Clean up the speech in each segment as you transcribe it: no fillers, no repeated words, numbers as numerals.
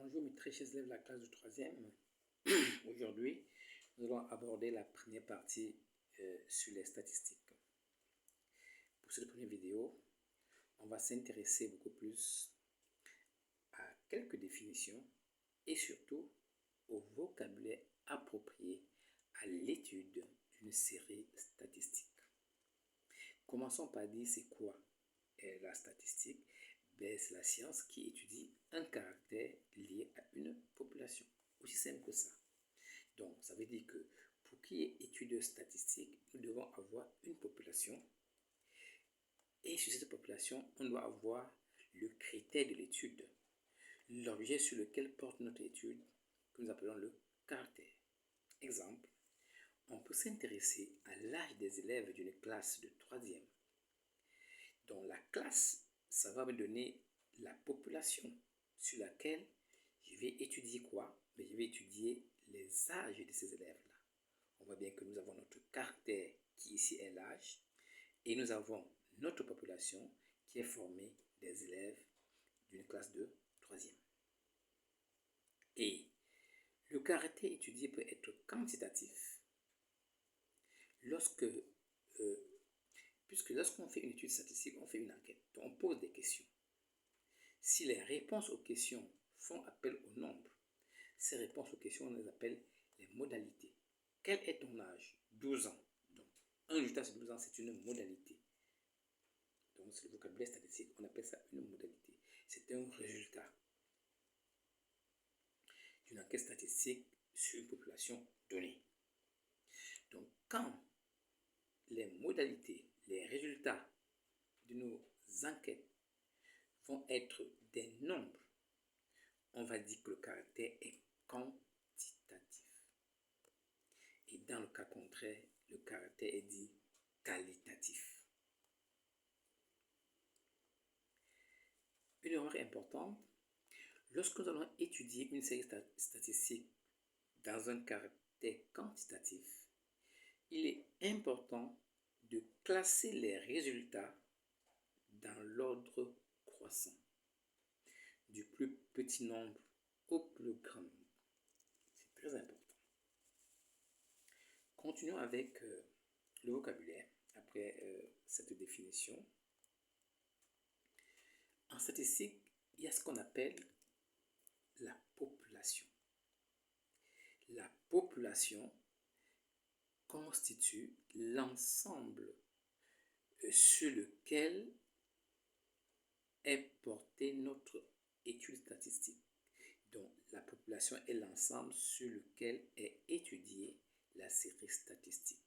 Bonjour mes très chers élèves de la classe du 3e. Aujourd'hui, nous allons aborder la première partie sur les statistiques. Pour cette première vidéo, on va s'intéresser beaucoup plus à quelques définitions et surtout au vocabulaire approprié à l'étude d'une série statistique. Commençons par dire c'est quoi la statistique. C'est la science qui étudie un caractère lié à une population. Aussi simple que ça. Donc, ça veut dire que pour qu'il y ait étude statistique, nous devons avoir une population. Et sur cette population, on doit avoir le critère de l'étude, l'objet sur lequel porte notre étude, que nous appelons le caractère. Exemple, on peut s'intéresser à l'âge des élèves d'une classe de 3e. Donc, la classe, ça va me donner la population sur laquelle je vais étudier quoi? Je vais étudier les âges de ces élèves-là. On voit bien que nous avons notre caractère qui ici est l'âge et nous avons notre population qui est formée des élèves d'une classe de 3e. Et le caractère étudié peut être quantitatif puisque lorsqu'on fait une étude statistique, on fait une enquête, donc on pose des questions. Si les réponses aux questions font appel au nombre, ces réponses aux questions, on les appelle les modalités. Quel est ton âge? 12 ans. Donc, un résultat sur 12 ans, c'est une modalité. Donc, c'est le vocabulaire statistique, on appelle ça une modalité. C'est un résultat d'une enquête statistique sur une population donnée. Donc, quand les modalités, les résultats de nos enquêtes vont être des nombres, on va dire que le caractère est quantitatif. Et dans le cas contraire, le caractère est dit qualitatif. Une erreur importante, lorsque nous allons étudier une série statistique dans un caractère quantitatif, il est important de classer les résultats dans l'ordre croissant, du plus petit nombre au plus grand nombre. C'est très important. Continuons avec le vocabulaire après cette définition. En statistique, il y a ce qu'on appelle la population. La population constitue l'ensemble sur lequel est portée notre étude statistique. Donc, la population est l'ensemble sur lequel est étudiée la série statistique.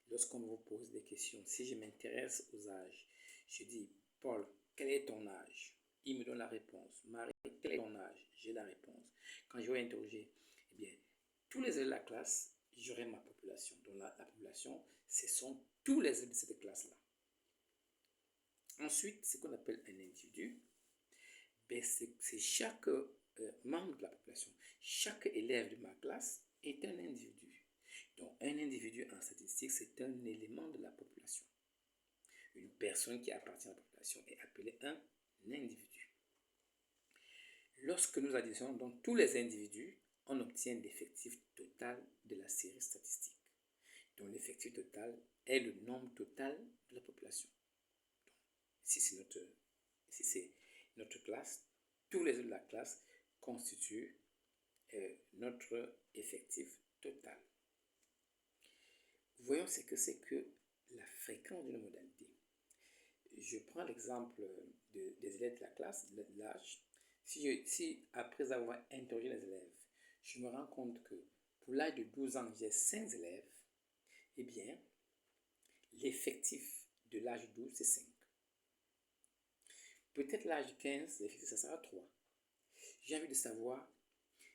Lorsqu'on vous pose des questions, si je m'intéresse aux âges, je dis, Paul, quel est ton âge? Il me donne la réponse. Marie, quel est ton âge? J'ai la réponse. Quand je vais interroger, eh bien, tous les élèves de la classe, j'aurai ma population. Donc la population, ce sont tous les élèves de cette classe-là. Ensuite, ce qu'on appelle un individu, c'est chaque membre de la population. Chaque élève de ma classe est un individu. Donc, un individu en statistique, c'est un élément de la population. Une personne qui appartient à la population est appelée un individu. Lorsque nous additionnons donc tous les individus, on obtient l'effectif total de la série statistique. Donc, l'effectif total est le nombre total de la population. Donc, si c'est notre classe, tous les autres de la classe constituent notre effectif total. Voyons ce que c'est que la fréquence d'une modalité. Je prends l'exemple des élèves de la classe, de l'âge. Si après avoir interrogé les élèves, je me rends compte que pour l'âge de 12 ans, j'ai 5 élèves, eh bien, l'effectif de l'âge 12, c'est 5. Peut-être l'âge 15, l'effectif, ça sera 3. J'ai envie de savoir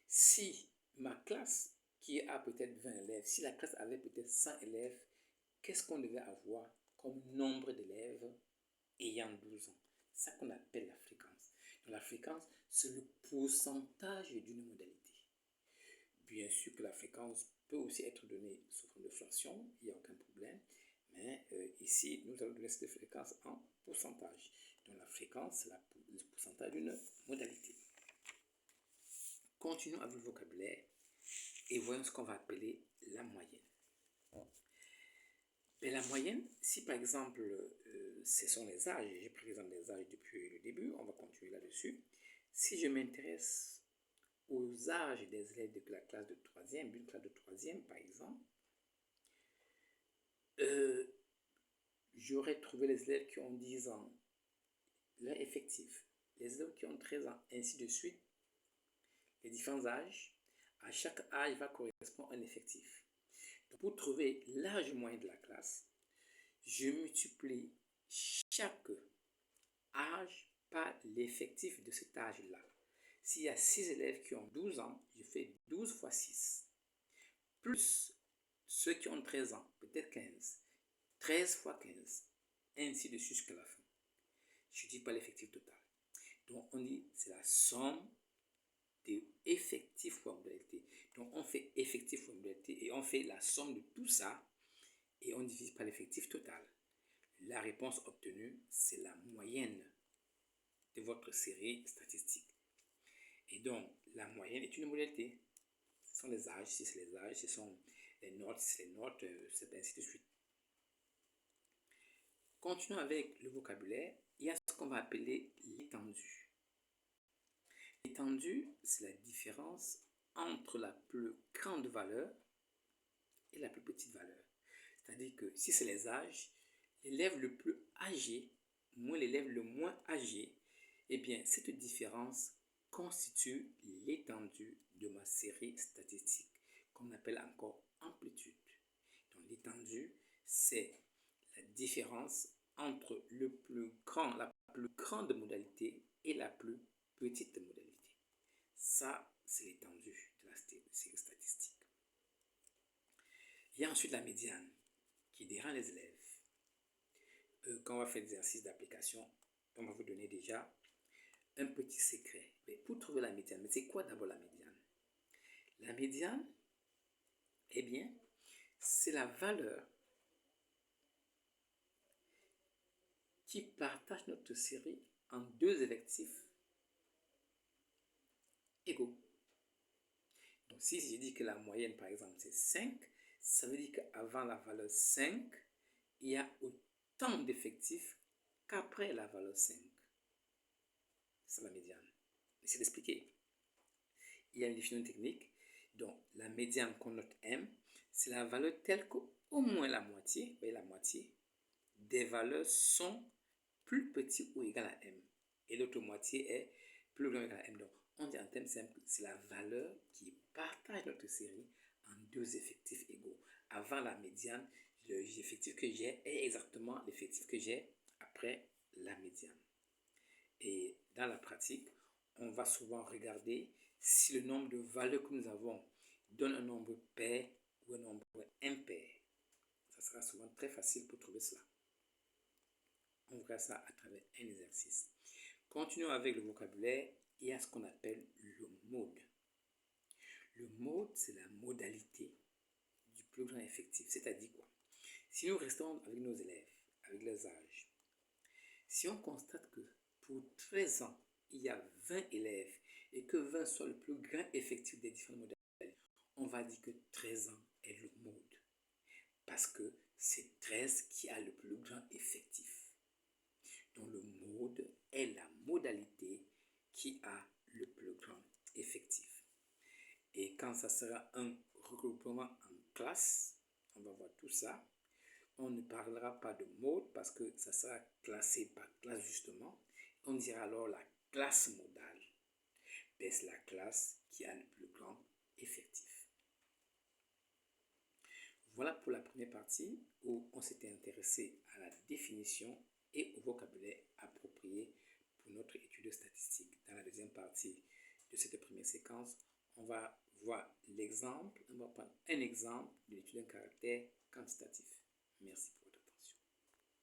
si ma classe, qui a peut-être 20 élèves, si la classe avait peut-être 100 élèves, qu'est-ce qu'on devait avoir comme nombre d'élèves ayant 12 ans? C'est ça qu'on appelle la fréquence. Donc la fréquence, c'est le pourcentage d'une modalité. Bien sûr que la fréquence peut aussi être donnée sous forme de fraction, il n'y a aucun problème. Mais ici, nous allons donner cette fréquence en pourcentage. Donc la fréquence, c'est le pourcentage d'une modalité. continuons avec le vocabulaire et voyons ce qu'on va appeler la moyenne. Mais la moyenne, si par exemple, ce sont les âges, j'ai pris l'exemple des âges depuis le début, on va continuer là-dessus. Si je m'intéresse aux âges des élèves de la classe de 3e, d'une classe de 3e par exemple, j'aurais trouvé les élèves qui ont 10 ans, leur effectif, les élèves qui ont 13 ans, ainsi de suite, les différents âges. À chaque âge va correspondre un effectif. Donc, pour trouver l'âge moyen de la classe, je multiplie chaque âge par l'effectif de cet âge-là. S'il y a 6 élèves qui ont 12 ans, je fais 12 fois 6. Plus ceux qui ont 13 ans, peut-être 15. 13 fois 15. Ainsi de suite jusqu'à la fin. Je ne dis pas l'effectif total. Donc on dit c'est la somme des effectifs fois modalité. Donc on fait effectif fois modalité et on fait la somme de tout ça et on divise par l'effectif total. La réponse obtenue, c'est la moyenne de votre série statistique. Et donc, la moyenne est une modalité. Ce sont les âges, si c'est les âges, ce sont les notes, si c'est les notes, c'est ainsi de suite. Continuons avec le vocabulaire. Il y a ce qu'on va appeler l'étendue. L'étendue, c'est la différence entre la plus grande valeur et la plus petite valeur. C'est-à-dire que si c'est les âges, l'élève le plus âgé moins l'élève le moins âgé, eh bien, cette différence constitue l'étendue de ma série statistique, qu'on appelle encore amplitude. Donc, l'étendue, c'est la différence entre la plus grande modalité et la plus petite modalité. Ça, c'est l'étendue de la série statistique. Il y a ensuite la médiane qui dérange les élèves. Quand on va faire l'exercice d'application, on va vous donner déjà un petit secret. Mais pour trouver la médiane, mais c'est quoi d'abord la médiane? La médiane, eh bien, c'est la valeur qui partage notre série en deux effectifs égaux. Donc, si je dis que la moyenne, par exemple, c'est 5, ça veut dire qu'avant la valeur 5, il y a autant d'effectifs qu'après la valeur 5. C'est la médiane. C'est d'expliquer. Il y a une définition technique. Donc, la médiane qu'on note M, c'est la valeur telle qu'au moins la moitié, vous voyez la moitié, des valeurs sont plus petites ou égales à M. Et l'autre moitié est plus grande ou égale à M. Donc, on dit en termes simples, c'est la valeur qui partage notre série en deux effectifs égaux. Avant la médiane, l'effectif que j'ai est exactement l'effectif que j'ai après la médiane. Et dans la pratique, on va souvent regarder si le nombre de valeurs que nous avons donne un nombre pair ou un nombre impair. Ça sera souvent très facile pour trouver cela. On verra ça à travers un exercice. Continuons avec le vocabulaire. Il y a ce qu'on appelle le mode. Le mode, c'est la modalité du plus grand effectif. C'est-à-dire quoi? Si nous restons avec nos élèves, avec leurs âges, si on constate que pour 13 ans, il y a 20 élèves et que 20 soit le plus grand effectif des différentes modalités, on va dire que 13 ans est le mode. Parce que c'est 13 qui a le plus grand effectif. Donc le mode est la modalité qui a le plus grand effectif. Et quand ça sera un regroupement en classe, on va voir tout ça. On ne parlera pas de mode parce que ça sera classé par classe justement. On dira alors la classe modale. C'est la classe qui a le plus grand effectif. Voilà pour la première partie où on s'était intéressé à la définition et au vocabulaire approprié pour notre étude statistique. Dans la deuxième partie de cette première séquence, on va voir l'exemple, on va prendre un exemple de l'étude d'un caractère quantitatif. Merci.